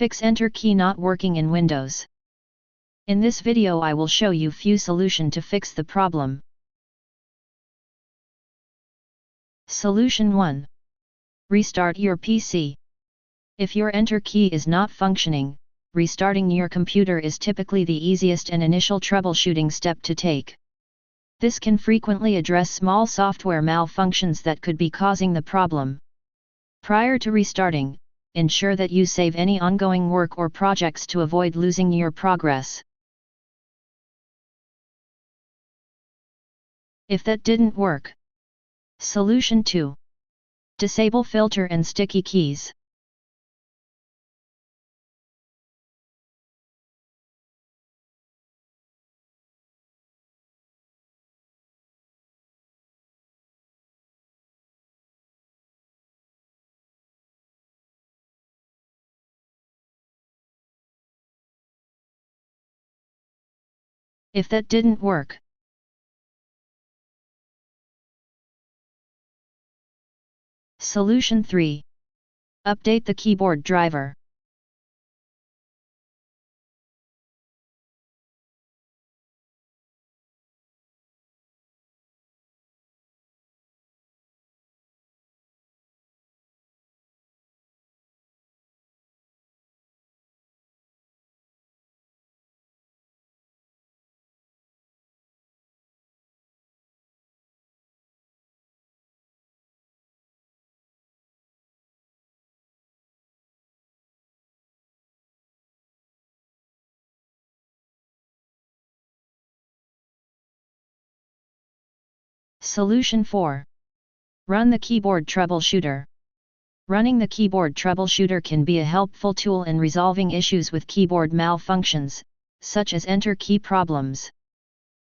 fix Enter key not working in Windows. In this video I will show you few solution to fix the problem. Solution 1. Restart your PC. If your Enter key is not functioning, restarting your computer is typically the easiest and initial troubleshooting step to take. This can frequently address small software malfunctions that could be causing the problem. Prior to restarting, ensure that you save any ongoing work or projects to avoid losing your progress. If that didn't work. Solution 2. Disable filter and sticky keys. If that didn't work. Solution 3. Update the keyboard driver. Solution 4. Run the keyboard troubleshooter. Running the keyboard troubleshooter can be a helpful tool in resolving issues with keyboard malfunctions, such as Enter key problems.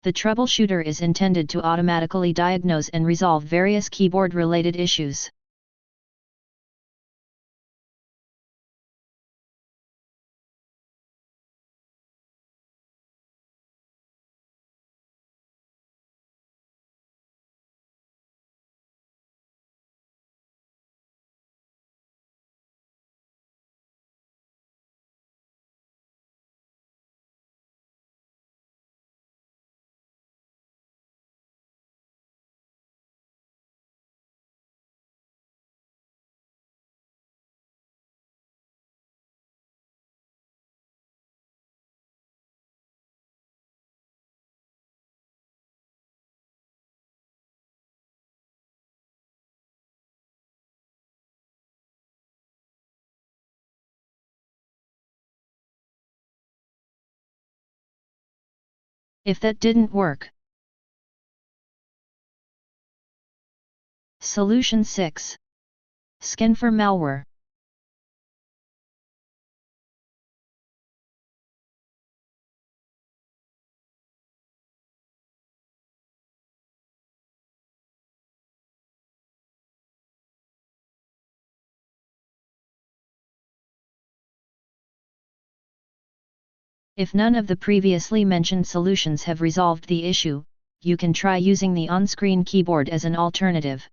The troubleshooter is intended to automatically diagnose and resolve various keyboard-related issues. If that didn't work. Solution 6. Scan for malware. If none of the previously mentioned solutions have resolved the issue, you can try using the on-screen keyboard as an alternative.